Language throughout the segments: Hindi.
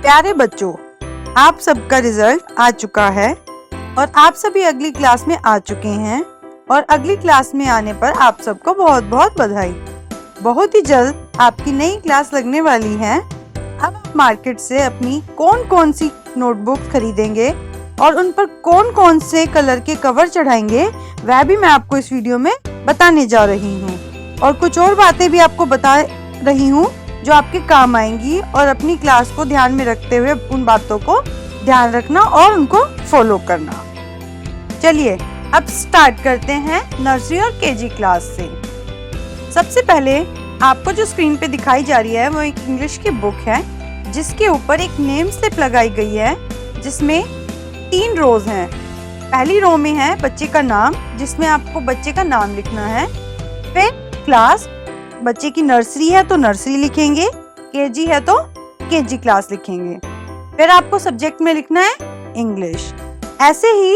प्यारे बच्चों, आप सबका रिजल्ट आ चुका है और आप सभी अगली क्लास में आ चुके हैं और अगली क्लास में आने पर आप सबको बहुत बहुत बधाई। बहुत ही जल्द आपकी नई क्लास लगने वाली है। अब आप मार्केट से अपनी कौन कौन सी नोटबुक खरीदेंगे और उन पर कौन कौन से कलर के कवर चढ़ाएंगे, वह भी मैं आपको इस वीडियो में बताने जा रही हूँ और कुछ और बातें भी आपको बता रही हूँ जो आपके काम आएंगी और अपनी क्लास को ध्यान में रखते हुए उन बातों को ध्यान रखना और उनको फॉलो करना। चलिए अब स्टार्ट करते हैं नर्सरी और केजी क्लास से। सबसे पहले आपको जो स्क्रीन पे दिखाई जा रही है वो एक इंग्लिश की बुक है जिसके ऊपर एक नेम स्लिप लगाई गई है जिसमें 3 रोज हैं। पहली रो में है बच्चे का नाम जिसमें आपको बच्चे का नाम लिखना है। फिर क्लास, बच्चे की नर्सरी है तो नर्सरी लिखेंगे, केजी है तो केजी क्लास लिखेंगे। फिर आपको सब्जेक्ट में लिखना है इंग्लिश। ऐसे ही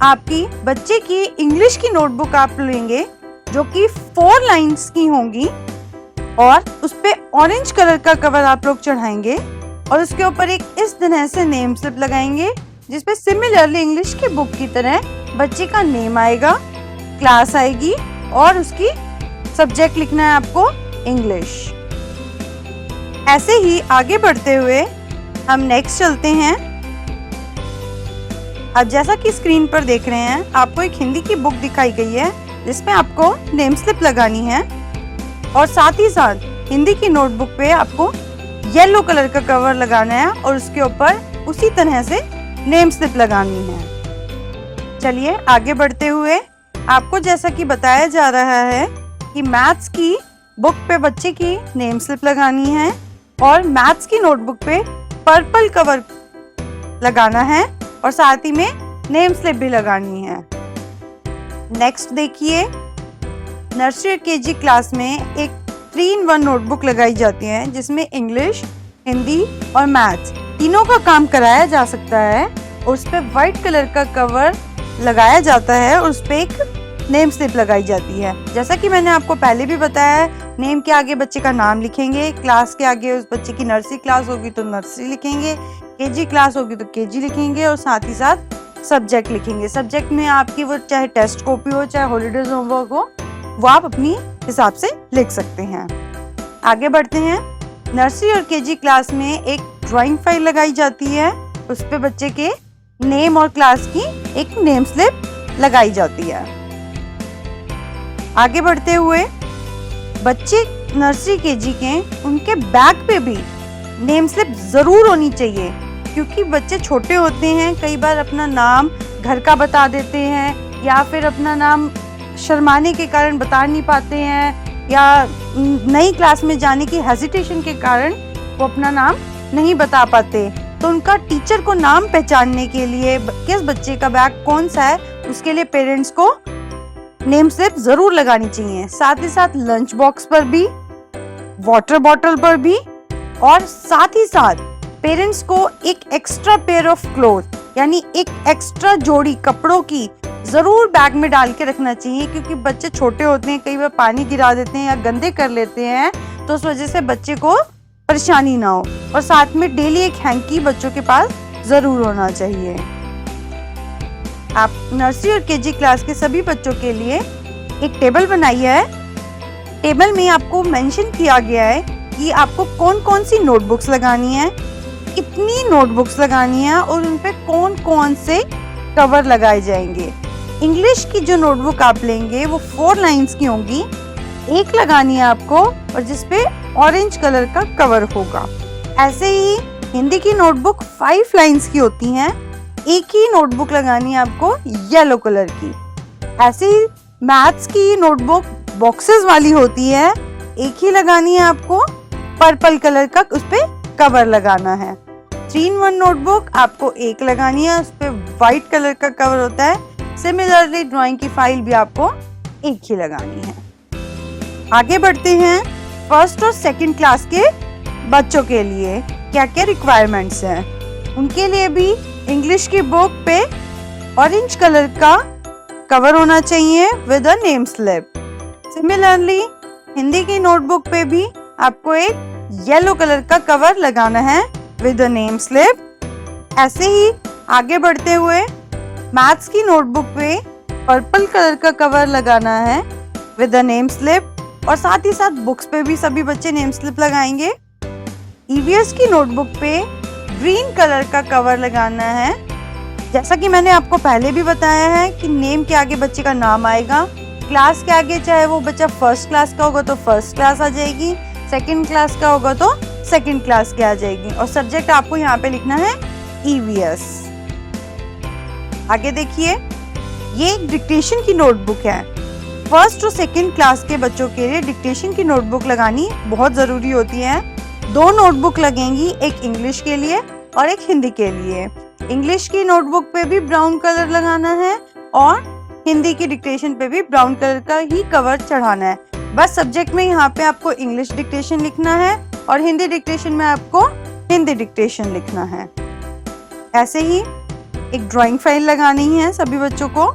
आपकी बच्चे की इंग्लिश की नोटबुक आप लेंगे जो कि 4 लाइंस की होंगी और उस पे ऑरेंज कलर का कवर आप लोग चढ़ाएंगे और उसके ऊपर एक इस तरह से नेम स्लिप लगाएंगे जिसपे सिमिलरली इंग्लिश की बुक की तरह बच्चे का नेम आएगा, क्लास आएगी और उसकी सब्जेक्ट लिखना है आपको इंग्लिश। ऐसे ही आगे बढ़ते हुए हम नेक्स्ट चलते हैं। अब जैसा कि स्क्रीन पर देख रहे हैं आपको एक हिंदी की बुक दिखाई गई है जिसमें आपको नेम स्लिप लगानी है और साथ ही साथ हिंदी की नोटबुक पे आपको येलो कलर का कवर लगाना है और उसके ऊपर उसी तरह से नेम स्लिप लगानी है। चलिए आगे बढ़ते हुए आपको जैसा कि बताया जा रहा है कि मैथ्स की बुक पे बच्चे की नेम स्लिप लगानी है और मैथ्स की नोटबुक पे पर्पल कवर लगाना है और साथ ही में नेम स्लिप भी लगानी है। नेक्स्ट देखिए, नर्सरी और केजी क्लास में एक 3-in-1 नोटबुक लगाई जाती है जिसमें इंग्लिश, हिंदी और मैथ्स तीनों का काम कराया जा सकता है और उस पे व्हाइट कलर का कवर लगाया जाता है और उस पे एक नेम स्लिप लगाई जाती है। जैसा कि मैंने आपको पहले भी बताया, नेम के आगे बच्चे का नाम लिखेंगे, क्लास के आगे उस बच्चे की नर्सरी क्लास होगी तो नर्सरी लिखेंगे, केजी क्लास होगी तो केजी लिखेंगे और साथ ही साथ सब्जेक्ट लिखेंगे। सब्जेक्ट में आपकी वो चाहे टेस्ट कॉपी हो चाहे हॉलीडेज होमवर्क हो, वो आप अपनी हिसाब से लिख सकते हैं। आगे बढ़ते हैं। नर्सरी और केजी क्लास में एक ड्राइंग फाइल लगाई जाती है, उस पे बच्चे के नेम और क्लास की एक नेम स्लिप लगाई जाती है। आगे बढ़ते हुए बच्चे नर्सरी केजी के उनके बैग पे भी नेम स्लिप जरूर होनी चाहिए क्योंकि बच्चे छोटे होते हैं, कई बार अपना नाम घर का बता देते हैं या फिर अपना नाम शर्माने के कारण बता नहीं पाते हैं या नई क्लास में जाने की हेजिटेशन के कारण वो अपना नाम नहीं बता पाते। तो उनका टीचर को नाम पहचानने के लिए किस बच्चे का बैग कौन सा है उसके लिए पेरेंट्स को नेम स्लिप जरूर लगानी चाहिए। साथ ही साथ लंच बॉक्स पर भी, वाटर बॉटल पर भी और साथ ही साथ पेरेंट्स को एक एक्स्ट्रा पेयर ऑफ क्लोथ यानी एक एक्स्ट्रा जोड़ी कपड़ों की जरूर बैग में डाल के रखना चाहिए क्योंकि बच्चे छोटे होते हैं, कई बार पानी गिरा देते हैं या गंदे कर लेते हैं तो उस वजह से बच्चे को परेशानी ना हो। और साथ में डेली एक हैंकी बच्चों के पास जरूर होना चाहिए। आप नर्सरी और केजी क्लास के सभी बच्चों के लिए एक टेबल बनाई है। टेबल में आपको मेंशन किया गया है कि आपको कौन कौन सी नोटबुक्स लगानी है, कितनी नोटबुक्स लगानी है और उन पे कौन कौन से कवर लगाए जाएंगे। इंग्लिश की जो नोटबुक आप लेंगे वो 4 लाइंस की होंगी, एक लगानी है आपको और जिसपे ऑरेंज कलर का कवर होगा। ऐसे ही हिंदी की नोटबुक 5 लाइंस की होती हैं, एक ही नोटबुक लगानी है आपको येलो कलर की। ऐसे ही मैथ्स की नोटबुक बॉक्सेस वाली होती है, एक ही लगानी है आपको, पर्पल कलर का उस पे कवर लगाना है। 3-in-1 नोटबुक आपको एक लगानी है, उस पे व्हाइट कलर का कवर होता है। सिमिलरली ड्राइंग की फाइल भी आपको एक ही लगानी है। आगे बढ़ते हैं। फर्स्ट और सेकंड क्लास के बच्चों के लिए क्या क्या रिक्वायरमेंट्स हैं। उनके लिए भी इंग्लिश की बुक पे ऑरेंज कलर का कवर होना चाहिए with a name slip. Similarly Hindi की नोटबुक पे भी आपको एक येलो कलर का कवर लगाना है विद अ नेम स्लिप। ऐसे ही आगे बढ़ते हुए मैथ्स की नोटबुक पे पर्पल कलर का कवर लगाना है विद अ नेम स्लिप, और साथ ही साथ बुक्स पे भी सभी बच्चे नेम स्लिप लगाएंगे। ईवीएस की नोटबुक पे ग्रीन कलर का कवर लगाना है। जैसा कि मैंने आपको पहले भी बताया है कि नेम के आगे बच्चे का नाम आएगा, क्लास के आगे चाहे वो बच्चा फर्स्ट क्लास का होगा तो फर्स्ट क्लास आ जाएगी, सेकंड क्लास का होगा तो सेकंड क्लास की आ जाएगी, और सब्जेक्ट आपको यहाँ पे लिखना है ईवीएस। आगे देखिए, ये एक डिक्टेशन की नोटबुक है। फर्स्ट और सेकंड क्लास के बच्चों के लिए डिक्टेशन की नोटबुक लगानी बहुत जरूरी होती है। 2 नोटबुक लगेंगी, एक इंग्लिश के लिए और एक हिंदी के लिए। इंग्लिश की नोटबुक पे भी ब्राउन कलर लगाना है और हिंदी की डिक्टेशन पे भी ब्राउन कलर का ही कवर चढ़ाना है। बस सब्जेक्ट में यहाँ पे आपको इंग्लिश डिक्टेशन लिखना है और हिंदी डिक्टेशन में आपको हिंदी डिक्टेशन लिखना है। ऐसे ही एक ड्राइंग फाइल लगानी है सभी बच्चों को।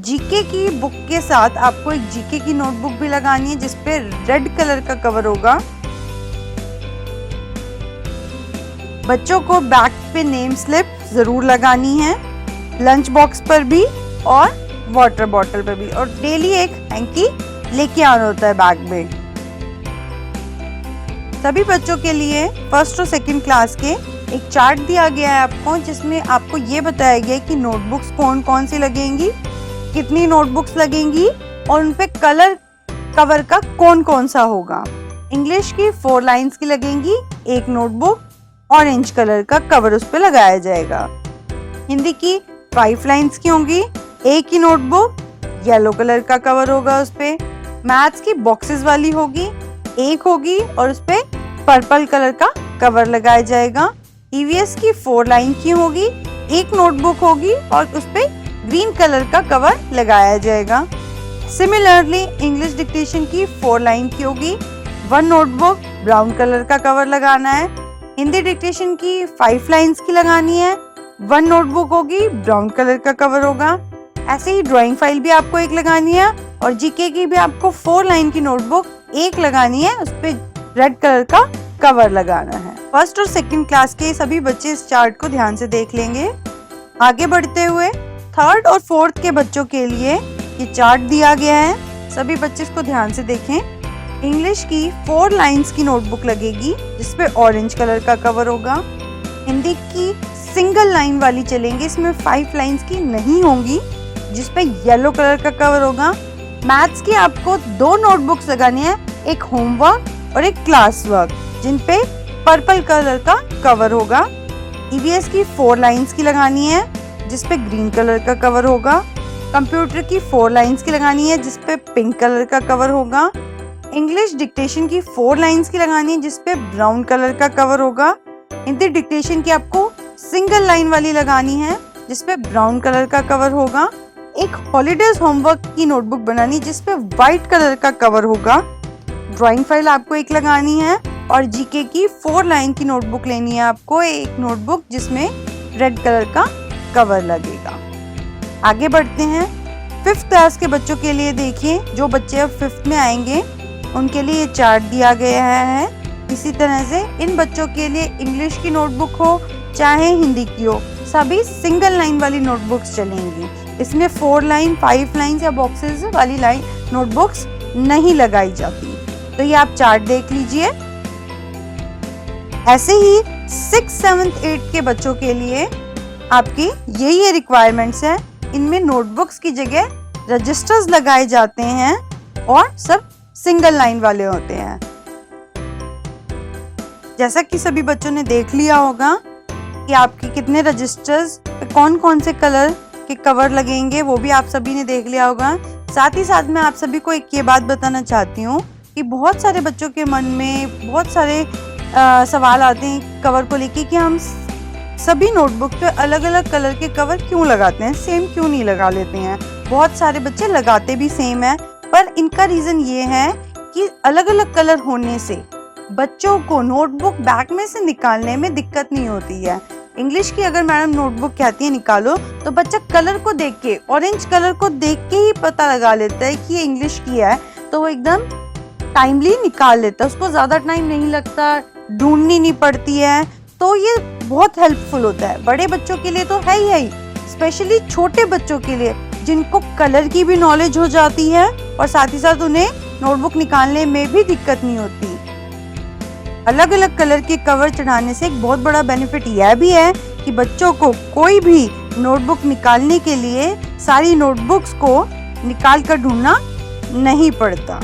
जीके की बुक के साथ आपको एक जीके की नोटबुक भी लगानी है जिसपे रेड कलर का कवर होगा। बच्चों को बैक पे नेम स्लिप जरूर लगानी है, लंच बॉक्स पर भी और वाटर बॉटल पर भी, और डेली एक हैंकी लेके आना होता है बैग में। सभी बच्चों के लिए फर्स्ट और सेकंड क्लास के एक चार्ट दिया गया है आपको, जिसमें आपको ये बताया गया है कि नोटबुक्स कौन कौन सी लगेंगी, कितनी नोटबुक्स लगेंगी और उनपे कलर कवर का कौन कौन सा होगा। इंग्लिश की 4 लाइंस की लगेंगी, एक नोटबुक ऑरेंज कलर का कवर उस पे लगाया जाएगा। हिंदी की 5 लाइंस की होंगी, एक ही नोटबुक, येलो कलर का कवर होगा उस पे। मैथ्स की बॉक्सेस वाली होगी, एक होगी और उस पे पर्पल कलर का कवर लगाया जाएगा। ईवीएस की 4 लाइन की होगी, एक नोटबुक होगी और उस पे ग्रीन कलर का कवर लगाया जाएगा। सिमिलरली इंग्लिश डिक्टेशन की 4 लाइन की होगी, 1 नोटबुक, ब्राउन कलर का कवर लगाना है। हिंदी डिक्टेशन की 5 लाइंस की लगानी है, 1 नोटबुक होगी, ब्राउन कलर का कवर होगा। ऐसे ही ड्राइंग फाइल भी आपको एक लगानी है और जीके की भी आपको 4 लाइन की नोटबुक एक लगानी है, उस पे रेड कलर का कवर लगाना है। फर्स्ट और सेकंड क्लास के सभी बच्चे इस चार्ट को ध्यान से देख लेंगे। आगे बढ़ते हुए थर्ड और फोर्थ के बच्चों के लिए ये चार्ट दिया गया है, सभी बच्चे इसको ध्यान से देखें। इंग्लिश की 4 लाइंस की नोटबुक लगेगी जिसपे ऑरेंज कलर का कवर होगा। हिंदी की सिंगल लाइन वाली चलेंगे, इसमें 5 लाइंस की नहीं होंगी, जिसपे येलो कलर का कवर होगा। मैथ्स की आपको 2 नोटबुक्स लगानी है, एक होमवर्क और एक क्लास वर्क, जिनपे पर्पल कलर का कवर होगा। ईवीएस की 4 लाइंस की लगानी है जिसपे ग्रीन कलर का कवर होगा। कंप्यूटर की 4 लाइंस की लगानी है जिसपे पिंक कलर का कवर होगा। इंग्लिश डिक्टेशन की 4 लाइंस की लगानी है जिसपे ब्राउन कलर का कवर होगा। हिंदी डिक्टेशन की आपको सिंगल लाइन वाली लगानी है जिसपे ब्राउन कलर का कवर होगा। एक हॉलीडेज होमवर्क की नोटबुक बनानी जिसपे व्हाइट कलर का कवर होगा। ड्राइंग फाइल आपको एक लगानी है और जीके की 4 लाइन की नोटबुक लेनी है आपको, एक नोटबुक जिसमें रेड कलर का कवर लगेगा। आगे बढ़ते हैं 5th क्लास के बच्चों के लिए। देखिए, जो बच्चे अब 5th में आएंगे उनके लिए ये चार्ट दिया गया है। इसी तरह से इन बच्चों के लिए इंग्लिश की नोटबुक हो चाहे हिंदी की हो, सभी सिंगल लाइन वाली नोटबुक्स चलेंगी। इसमें 4 लाइन, 5 लाइन या बॉक्सेस वाली लाइन नोटबुक्स नहीं लगाई जाती। तो ये आप चार्ट देख लीजिए। ऐसे ही 6th, 7th, 8th के बच्चों के लिए आपकी यही रिक्वायरमेंट्स है। इनमें नोटबुक्स की जगह रजिस्टर्स लगाए जाते हैं और सब सिंगल लाइन वाले होते हैं। जैसा कि सभी बच्चों ने देख लिया होगा कि आपके कितने रजिस्टर्स, कौन कौन से कलर के कवर लगेंगे, वो भी आप सभी ने देख लिया होगा। साथ ही साथ मैं आप सभी को एक ये बात बताना चाहती हूँ कि बहुत सारे बच्चों के मन में बहुत सारे सवाल आते हैं कवर को लेके कि हम सभी नोटबुक पे अलग अलग कलर के कवर क्यों लगाते हैं, सेम क्यों नहीं लगा लेते हैं। बहुत सारे बच्चे लगाते भी सेम है, पर इनका रीजन ये है कि अलग अलग कलर होने से बच्चों को नोटबुक बैग में से निकालने में दिक्कत नहीं होती है। इंग्लिश की अगर मैडम नोटबुक कहती है निकालो, तो बच्चा कलर को देख के, ऑरेंज कलर को देख के ही पता लगा लेता है कि ये इंग्लिश की है, तो वो एकदम टाइमली निकाल लेता है, उसको ज़्यादा टाइम नहीं लगता, ढूंढनी नहीं पड़ती है, तो ये बहुत हेल्पफुल होता है। बड़े बच्चों के लिए तो है ही, स्पेशली छोटे बच्चों के लिए जिनको कलर की भी नॉलेज हो जाती है और साथ ही साथ उन्हें नोटबुक निकालने में भी दिक्कत नहीं होती। अलग अलग कलर के कवर चढ़ाने से एक बहुत बड़ा बेनिफिट यह भी है कि बच्चों को कोई भी नोटबुक निकालने के लिए सारी नोटबुक्स को निकाल कर ढूंढना नहीं पड़ता।